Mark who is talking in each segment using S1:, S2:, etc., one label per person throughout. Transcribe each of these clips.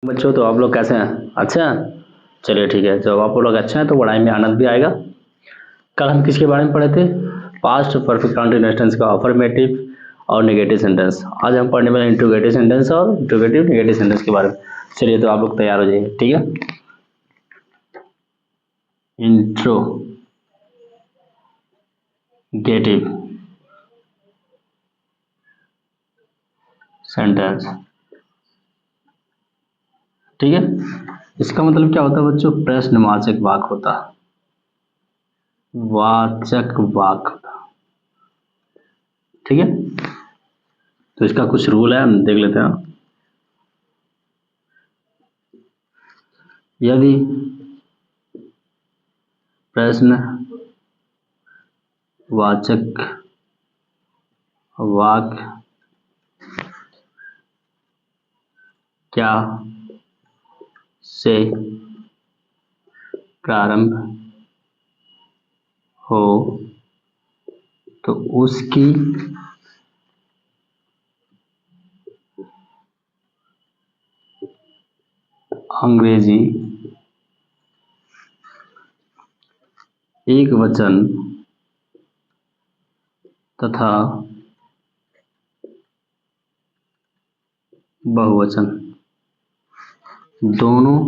S1: बच्चों, तो आप लोग कैसे हैं? अच्छा हैं? चलिए ठीक है। जब आप लोग अच्छे हैं तो पढ़ाई में आनंद भी आएगा। कल हम किसके बारे में पढ़े थे? पास्ट परफेक्ट कंटीन्यूअस टेंस का अफर्मेटिव और नेगेटिव सेंटेंस। आज हम पढ़ने वाले इंट्रोगेटिव सेंटेंस और इंट्रोगेटिव नेगेटिव सेंटेंस के बारे में। चलिए, तो आप लोग तैयार हो जाइए, ठीक है। इंट्रोगेटिव सेंटेंस, ठीक है। इसका मतलब क्या होता है बच्चों? प्रश्नवाचक वाक्य होता है। वाचक वाक्य, ठीक है। तो इसका कुछ रूल है, हम देख लेते हैं। यदि प्रश्नवाचक वाक्य क्या से प्रारंभ हो तो उसकी अंग्रेजी एकवचन तथा बहुवचन दोनों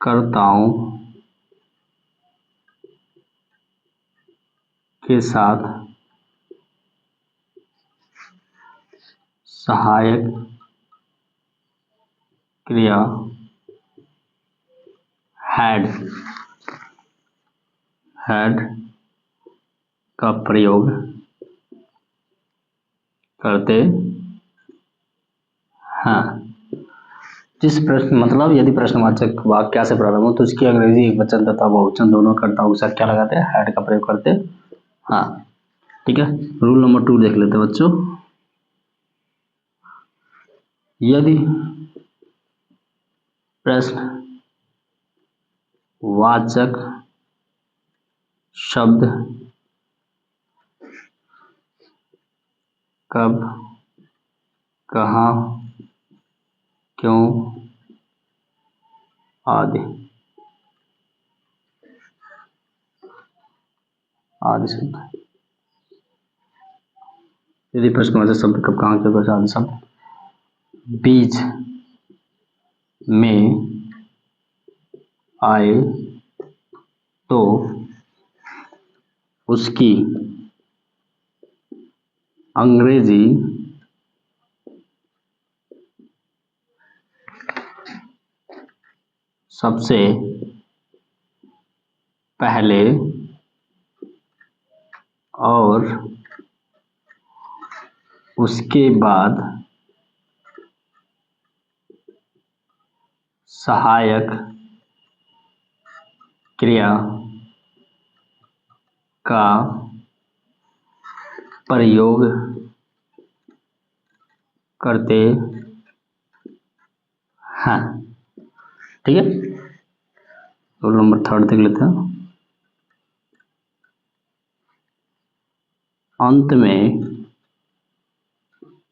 S1: कर्ताओं के साथ सहायक क्रिया हैड का प्रयोग करते हैं। जिस प्रश्न मतलब यदि प्रश्नवाचक वाक्य से प्रारंभ हो तो उसकी अंग्रेजी एकवचन तथा बहुवचन दोनों कर्ताओं के साथ क्या लगाते हैं? हैड का प्रयोग करते हैं। हाँ, ठीक है। रूल नंबर 2 देख लेते हैं बच्चों। यदि प्रश्नवाचक शब्द कब, कहाँ, क्यों आदि शब्द, यदि प्रश्नवाचक शब्द कब, कहाँ, क्यों आदि शब्द बीच में आए तो उसकी अंग्रेजी सबसे पहले और उसके बाद सहायक क्रिया का प्रयोग करते हैं, ठीक है। रोल नंबर 3 देख लेते हैं। अंत में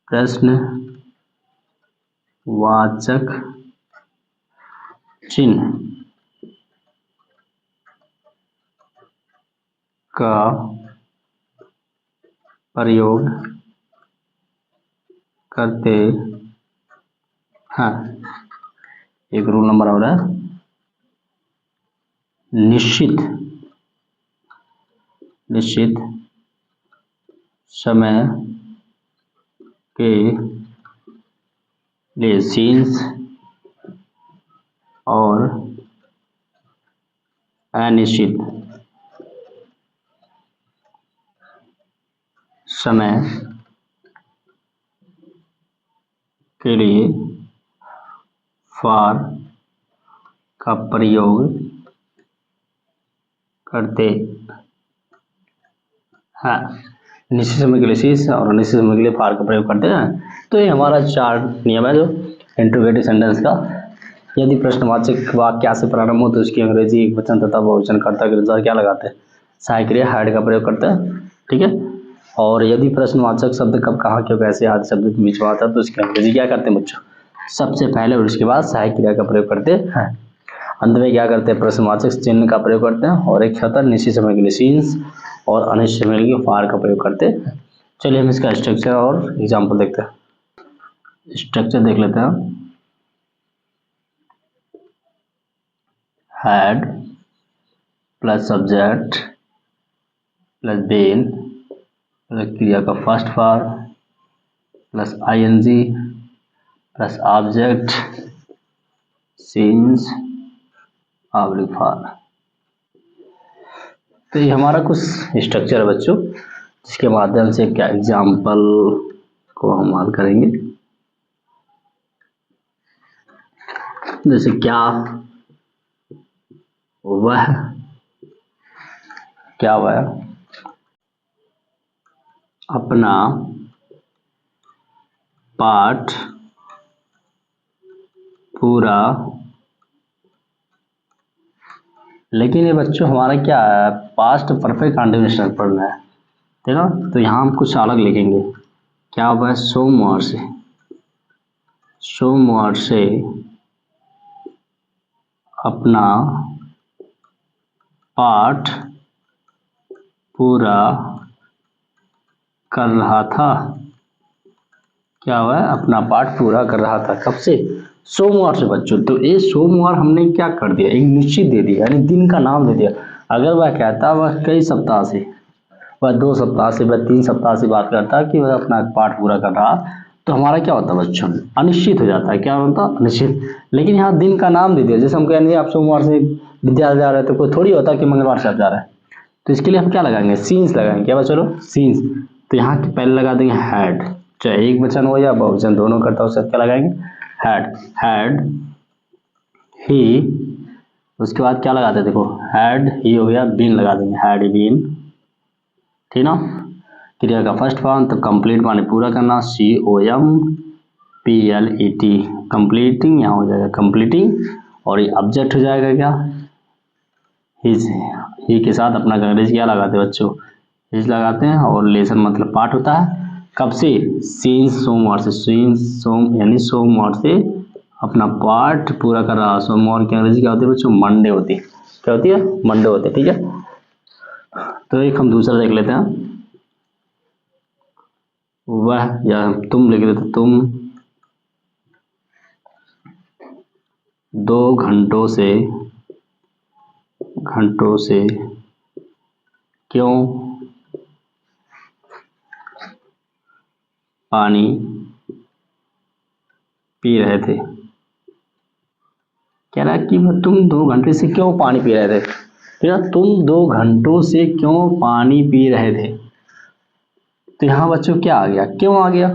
S1: प्रश्नवाचक चिन्ह का प्रयोग करते हैं। एक रूल नंबर और है, निश्चित समय के लिए सीन्स और अनिश्चित समय के लिए फॉर का प्रयोग करते हैं। निश्चित समय के लिए सीन्स और अनिश्चित समय के लिए फॉर का प्रयोग करते हैं। तो ये हमारा 4 नियम है जो इंट्रोगेटिव सेंटेंस का। यदि प्रश्नवाचक वाक्य से प्रारंभ हो तो उसकी अंग्रेजी एकवचन तथा बहुवचन कर्ता के अनुसार क्या लगाते हैं? सहायक क्रिया हैड का प्रयोग करते हैं, ठीक है। और यदि प्रश्नवाचक शब्द कब, कहाँ, क्यों, कैसे आदि शब्द के बीच में आता है तो उसकी अंग्रेजी क्या करते हैं बच्चों? सबसे पहले और उसके बाद सहायक क्रिया का प्रयोग करते हैं। अंत में क्या करते हैं, प्रश्नवाचक चिन्ह का प्रयोग करते हैं और एक सतर निश्चित समय के लिए सीन्स और अनिश्चित समय के लिए फार का प्रयोग करते हैं। चलिए हम इसका स्ट्रक्चर और एग्जाम्पल देखते हैं। स्ट्रक्चर देख लेते हैं। Had plus subject plus been plus क्रिया का first form plus ING plus object since oblique for. तो ये हमारा कुछ स्ट्रक्चर है बच्चों, जिसके माध्यम से क्या एग्जाम्पल को हम हल करेंगे। जैसे क्या वह, क्या वह अपना पाठ पूरा, लेकिन ये बच्चों हमारा क्या है, पास्ट परफेक्ट कंटिन्यूअस पढ़ना है, ठीक है। तो यहाँ हम कुछ अलग लिखेंगे। क्या वह सोमवार से अपना पाठ पूरा कर रहा था। क्या वह अपना पाठ पूरा कर रहा था, कब से, सोमवार से बच्चों। तो ये सोमवार हमने क्या कर दिया, एक निश्चित दे दिया, यानी दिन का नाम दे दिया। अगर वह कहता वह कई सप्ताह से, वह 2 सप्ताह से, वह 3 सप्ताह से बात करता कि वह अपना पाठ पूरा कर रहा, तो हमारा क्या होता बच्चों, अनिश्चित हो जाता है। क्या होता, अनिश्चित। लेकिन यहाँ दिन का नाम दे दिया, जैसे हम कहेंगे आप सोमवार से विद्यालय जा रहे हैं, तो कोई थोड़ी होता कि मंगलवार से आप जा रहे हैं। तो इसके लिए हम क्या लगाएंगे, सीन्स लगाएंगे। क्या चलो सीन्स, तो यहाँ पहले लगा देंगे हैड, चाहे एक वचन हो या बहुवचन दोनों करता हो, सब क्या लगाएंगे, हैड ही। उसके बाद क्या लगाते हैं, देखो हैड ही हो गया, बीन लगा देंगे, हैड बीन, ठीक ना। क्रिया का फर्स्ट फॉर्म, तो कंप्लीट माने पूरा करना, COMPLET, कंप्लीटिंग, यहाँ हो जाएगा कंप्लीटिंग, और ये ऑब्जेक्ट हो जाएगा क्या, हिज, ही के साथ अपना अंग्रेजी क्या लगाते हैं बच्चों, हिज लगाते हैं, और लेसन मतलब पाठ होता है। कब से, सिंस सोमवार से, यानी सोमवार से अपना पाठ पूरा कर रहा। सोमवार की अंग्रेजी क्या होती है बच्चों, मंडे होती है। क्या होती है, मंडे होती है, ठीक है। तो एक हम दूसरा देख लेते हैं। वह, या तुम लिख लेते, तुम 2 घंटों से क्यों पानी पी रहे थे। कह रहा है कि तुम 2 घंटे से क्यों पानी पी रहे थे, ठीक है। तुम 2 घंटों से क्यों पानी पी रहे थे। तो यहाँ बच्चों क्या आ गया, क्यों आ गया।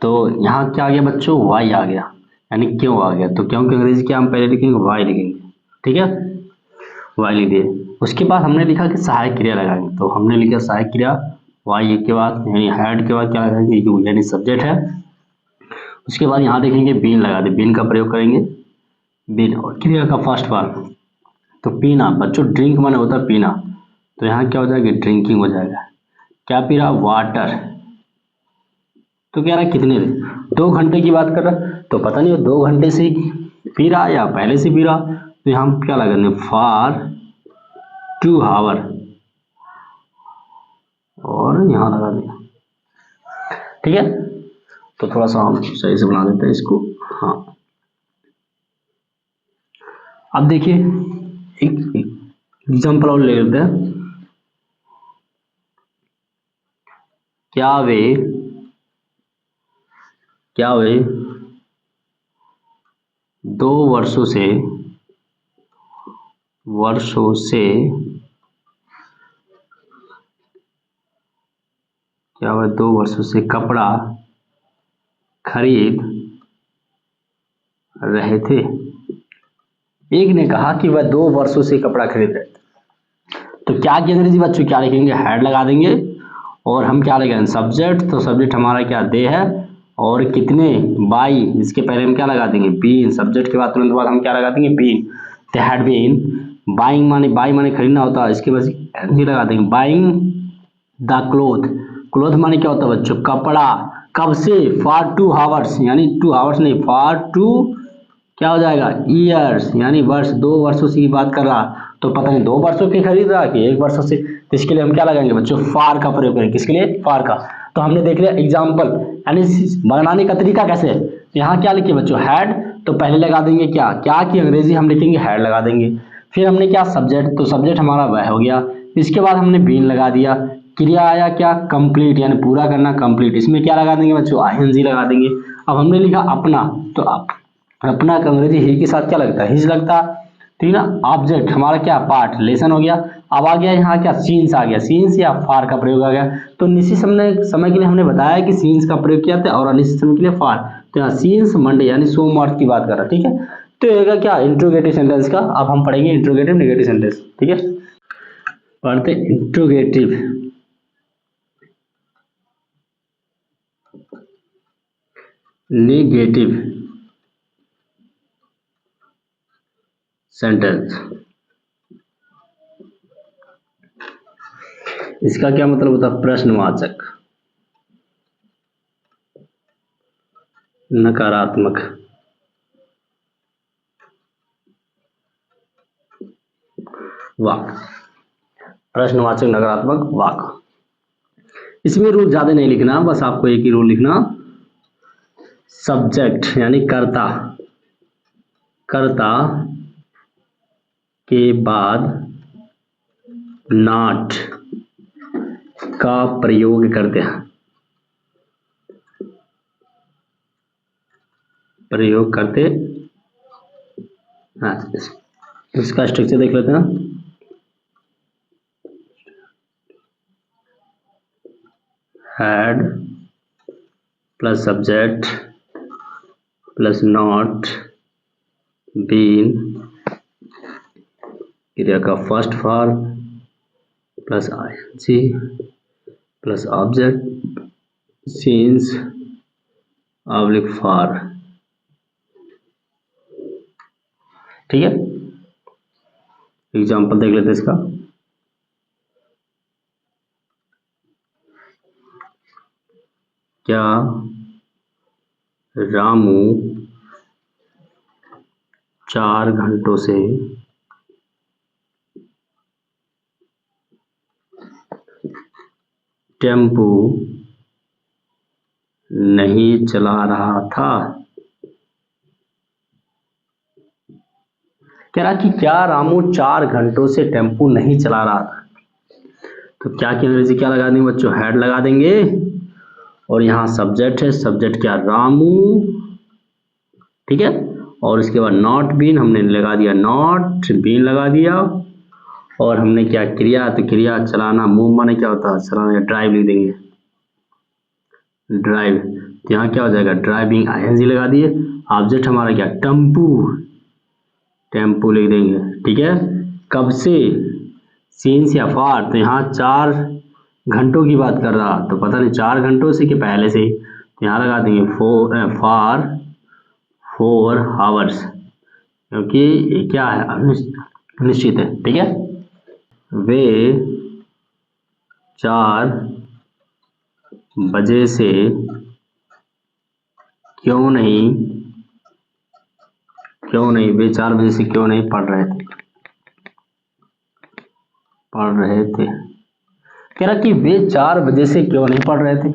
S1: तो यहाँ क्या आ गया बच्चों, वाई आ गया, यानी क्यों आ गया। तो क्यों की अंग्रेजी क्या हम पहले लिखेंगे, वाई लिखेंगे, ठीक है, वाई लिख दिए। उसके बाद हमने लिखा कि सहायक क्रिया लगाएंगे, तो हमने लिखा सहायक क्रिया, वाई के बाद यानी हैड के बाद क्या लगाएंगे, यू, यानी सब्जेक्ट है। उसके बाद यहाँ देखेंगे बीन लगा दे, बीन का प्रयोग करेंगे, बीन, और क्रिया का फर्स्ट पार्ट, तो पीना बच्चों, ड्रिंक माने होता है पीना, तो यहाँ क्या हो जाएगा, ड्रिंकिंग हो जाएगा। क्या पी रहा, वाटर। तो कह रहा है कितने, 2 घंटे की बात कर रहा, तो पता नहीं वो 2 घंटे से पी रहा या पहले से पी रहा। तो यहाँ हम क्या लगाएंगे, फॉर 2 आवर, और यहाँ लगा दिया, ठीक है। तो थोड़ा सा हम सही से बना देते हैं इसको, हाँ। अब देखिए एक एग्जाम्पल और ले लेते हैं। क्या वे 2 वर्षों से क्या वह 2 वर्षों से कपड़ा खरीद रहे थे। एक ने कहा कि वह 2 वर्षों से कपड़ा खरीद रहे थे, तो क्या की अंग्रेजी बच्चों क्या लिखेंगे, हैड लगा देंगे, और हम क्या लगाएंगे, सब्जेक्ट, तो सब्जेक्ट हमारा क्या, दे है, और कितने, बाई, इसके पहले हम क्या लगा देंगे, बीन, सब्जेक्ट के बाद तुरंत बाद हम क्या लगा देंगे, बीन, तो हैड बीन बाइंग, माने बाई माने खरीदना होता है, इसके बाद लगा देंगे बाइंग द क्लोथ, क्लोथ माने क्या होता है बच्चों, कपड़ा, कब से, फॉर 2 आवर्स, यानी 2 आवर्स नहीं, फॉर 2 क्या हो जाएगा, ईयर्स, यानी वर्ष, 2 वर्षों से ही बात कर रहा, तो पता नहीं 2 वर्षों की खरीद रहा कि 1 वर्षों से, तो इसके लिए हम क्या लगाएंगे बच्चों, फॉर का प्रयोग करेंगे। किसके लिए, फॉर का। तो हमने देख लिया एग्जाम्पल, यानी बनाने का तरीका कैसे है। यहाँ क्या लिखे बच्चों, हैड, तो पहले लगा देंगे क्या, क्या की अंग्रेजी हम लिखेंगे हैड लगा देंगे। फिर हमने क्या, सब्जेक्ट, तो सब्जेक्ट हमारा वह हो गया। इसके बाद हमने बीन लगा दिया। क्रिया आया क्या, कंप्लीट, यानी पूरा करना, कंप्लीट, इसमें क्या लगा देंगे बच्चों, आईएनजी लगा देंगे। अब हमने लिखा अपना, तो अपना का अंग्रेजी ही के साथ क्या लगता है, हिज लगता। ठीक ना। ऑब्जेक्ट हमारा क्या, पार्ट, लेसन हो गया। अब आ गया यहाँ क्या, सीन्स आ गया, सीन्स या फार का प्रयोग आ गया। तो निश्चित समय के लिए हमने बताया कि सीन्स का प्रयोग किया था और अनिश्चित समय के लिए फार। तो यहाँ सीन्स मंडे यानी सोमवार की बात कर रहा है। ठीक है, तो ये क्या, इंट्रोगेटिव सेंटेंस का। अब हम पढ़ेंगे इंट्रोगेटिव नेगेटिव सेंटेंस। ठीक है, पढ़ते इंट्रोगेटिव नेगेटिव सेंटेंस। इसका क्या मतलब होता है, प्रश्नवाचक, नकारात्मक, वाक्य, प्रश्नवाचक नकारात्मक वाक्य। इसमें रूल ज्यादा नहीं लिखना, बस आपको एक ही रूल लिखना, सब्जेक्ट यानी कर्ता, कर्ता के बाद नॉट का प्रयोग करते हैं, प्रयोग करते हैं। इसका स्ट्रक्चर देख लेते हैं। Had plus subject plus not been, क्रिया का first form plus ING plus object since oblique for. ठीक है, एग्जाम्पल देख लेते हैं इसका। क्या रामू 4 घंटों से टेम्पो नहीं चला रहा था। कह रहा कि क्या रामू 4 घंटों से टेम्पो नहीं चला रहा था। तो क्या की अंग्रेजी क्या लगा देंगे बच्चों, हैड लगा देंगे। और यहाँ सब्जेक्ट है, सब्जेक्ट क्या, रामू। ठीक है, और इसके बाद नॉट बीन हमने लगा दिया, नॉट बीन लगा दिया। और हमने क्या, क्रिया, तो क्रिया चलाना, मूव माने क्या होता है, चलाना, ड्राइव लिख देंगे, ड्राइव। तो यहाँ क्या हो जाएगा, ड्राइविंग, आईएनजी लगा दिए। ऑब्जेक्ट हमारा क्या, टेम्पू, टेम्पू लिख देंगे। ठीक है, कब से, सीन्स या फार, तो यहाँ 4 घंटों की बात कर रहा, तो पता नहीं 4 घंटों से कि पहले से ही, तो यहाँ लगा देंगे फॉर 4 आवर्स, क्योंकि ये क्या है, निश्चित है। ठीक है, वे 4 बजे से क्यों नहीं, वे 4 बजे से क्यों नहीं पढ़ रहे थे, कह रहा कि वे 4 बजे से क्यों नहीं पढ़ रहे थे।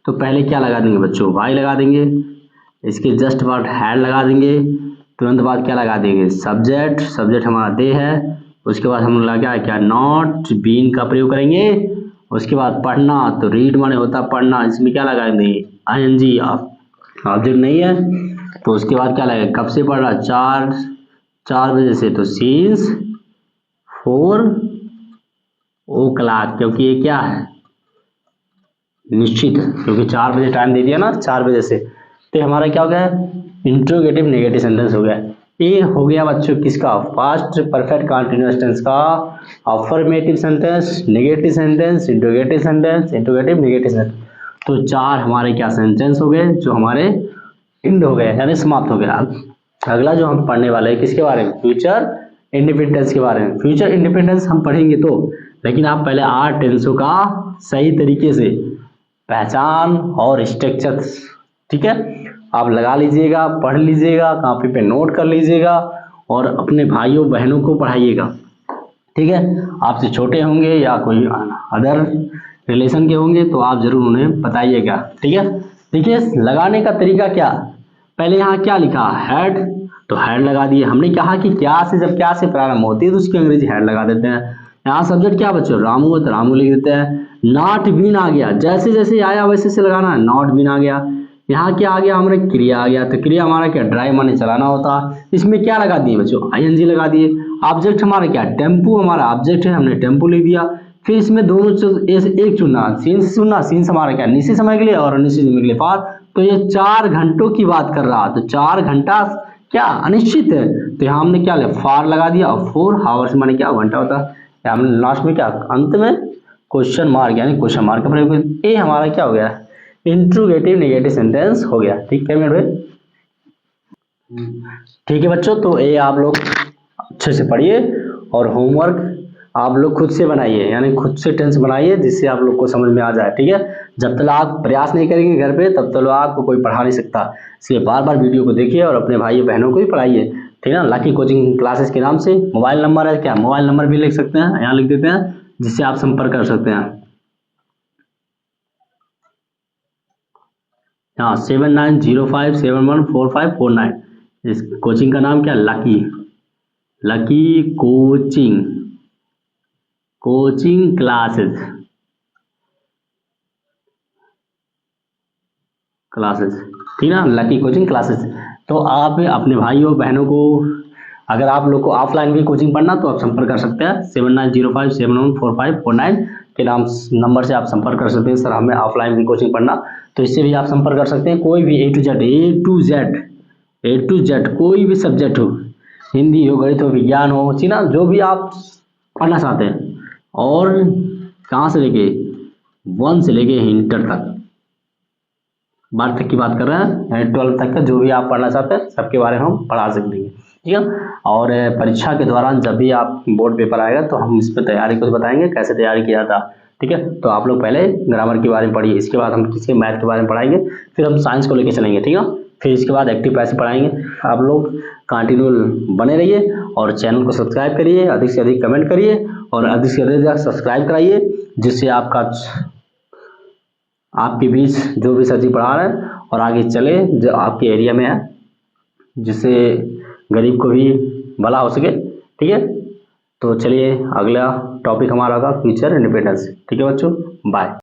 S1: तो पहले क्या लगा देंगे बच्चों, वाई लगा देंगे, इसके जस्ट बाद हैड लगा देंगे, तुरंत बाद क्या लगा देंगे, सब्जेक्ट, सब्जेक्ट हमारा दे है। उसके बाद हम लगा क्या, नॉट बीन का प्रयोग करेंगे। उसके बाद पढ़ना, तो रीड माने होता पढ़ना, इसमें क्या लगा देंगे, आईएनजी, ऑब्जेक्ट नहीं है। तो उसके बाद क्या लगेगा, कब से पढ़ रहा, 4 बजे से, तो सीन्स 4 o'clock, क्योंकि ये क्या है, निश्चित है, क्योंकि 4 बजे टाइम दे दिया ना, 4 बजे से। तो हमारा क्या हो गया, इंट्रोगेटिव नेगेटिव सेंटेंस हो गया। ये हो गया बच्चों किसका, पास्ट परफेक्ट कंटीन्यूअस टेंस का affirmative sentence, negative sentence, interrogative sentence, interrogative negative sentence. तो 4 हमारे क्या सेंटेंस हो गए, जो हमारे एंड हो गए, यानी समाप्त हो गया। अगला जो हम पढ़ने वाले हैं किसके बारे में, फ्यूचर इंडिपेंडेंस के बारे में। फ्यूचर इंडिपेंडेंस हम पढ़ेंगे तो, लेकिन आप पहले 8 टेंसों का सही तरीके से पहचान और स्ट्रक्चर, ठीक है। आप लगा लीजिएगा, पढ़ लीजिएगा, कॉपी पे नोट कर लीजिएगा और अपने भाइयों बहनों को पढ़ाइएगा, ठीक है। आपसे छोटे होंगे या कोई अदर रिलेशन के होंगे तो आप जरूर उन्हें बताइएगा, ठीक है। देखिए लगाने का तरीका क्या, पहले यहाँ क्या लिखा हेड, तो हेड लगा दिए। हमने कहा कि क्या से जब क्या से प्रारंभ होती है तो उसकी अंग्रेजी हेड लगा देते हैं। यहाँ सब्जेक्ट क्या बच्चों, रामू है तो रामू लिख देते हैं। नॉट बीन आ गया, जैसे जैसे आया वैसे से लगाना है। नॉट बीन आ गया, यहाँ क्या आ गया हमारे, क्रिया आ गया, तो क्रिया हमारा क्या, ड्राइव माने चलाना होता। इसमें क्या लगा दिए बच्चों, आईएनजी लगा दिए। ऑब्जेक्ट हमारा क्या, टेम्पू हमारा ऑब्जेक्ट है, हमने टेम्पू लिख दिया। फिर इसमें दोनों एक चुनना, सीन से चुनना, सीन से हमारा क्या, निश्चित समय के लिए और अनिश्चित समय के लिए फार। तो ये 4 घंटों की बात कर रहा, तो 4 घंटा क्या अनिश्चित है, तो यहाँ हमने क्या लिया, फार लगा दिया। और 4 हावर्स माने क्या, घंटा होता है। हमने लास्ट में क्या, अंत में क्वेश्चन मार्क यानी क्वेश्चन मार्क का प्रयोग, ये हमारा क्या हो गया, इंट्रोगेटिव नेगेटिव सेंटेंस हो गया, ठीक है मेरे। ठीक है बच्चों, तो ये आप लोग अच्छे से पढ़िए और होमवर्क आप लोग खुद से बनाइए, यानी खुद से टेंस बनाइए जिससे आप लोग को समझ में आ जाए, ठीक है। जब तक आप प्रयास नहीं करेंगे घर पे तब तक आपको कोई पढ़ा नहीं सकता, इसलिए बार बार वीडियो को देखिए और अपने भाई बहनों को भी पढ़ाइए, ठीक है ना। लकी कोचिंग क्लासेस के नाम से मोबाइल नंबर है, क्या मोबाइल नंबर भी लिख सकते हैं, यहाँ लिख देते हैं जिससे आप संपर्क कर सकते हैं। हाँ 7905714549। इस कोचिंग का नाम क्या, lucky, lucky coaching, coaching classes, classes, ठीक है ना, लकी कोचिंग क्लासेस। तो आप अपने भाइयों बहनों को, अगर आप लोग को ऑफलाइन भी कोचिंग पढ़ना तो आप संपर्क कर सकते हैं 7905714549 के नाम नंबर से आप संपर्क कर सकते हैं। सर हमें ऑफलाइन भी कोचिंग पढ़ना, तो इससे भी आप संपर्क कर सकते हैं। कोई भी ए टू जेड कोई भी सब्जेक्ट हो, हिंदी हो, गणित हो, विज्ञान हो, ठीक ना, जो भी आप पढ़ना चाहते हैं, और कहाँ से लेके 1 से लेके इंटर तक, 12 तक की बात कर रहे हैं, 12 तक का जो भी आप पढ़ना चाहते हैं सबके बारे में हम पढ़ा सकते हैं, ठीक है। और परीक्षा के दौरान जब भी आप बोर्ड पेपर आएगा तो हम इस पर तैयारी कुछ बताएंगे कैसे तैयारी किया था, ठीक है। तो आप लोग पहले ग्रामर के बारे में पढ़िए, इसके बाद हम किसी मैथ के बारे में पढ़ाएंगे, फिर हम साइंस को लेकर चलेंगे, ठीक है। फिर इसके बाद एक्टिव पैसे पढ़ाएंगे। आप लोग कंटिन्यू बने रहिए और चैनल को सब्सक्राइब करिए, अधिक से अधिक कमेंट करिए और अधिक से अधिक सब्सक्राइब कराइए, जिससे आपके बीच जो भी सर जी पढ़ा रहे हैं और आगे चले जो आपके एरिया में है, जिससे गरीब को भी भला हो सके, ठीक है। तो चलिए अगला टॉपिक हमारा होगा फ्यूचर इंडिपेंडेंस, ठीक है बच्चों, बाय।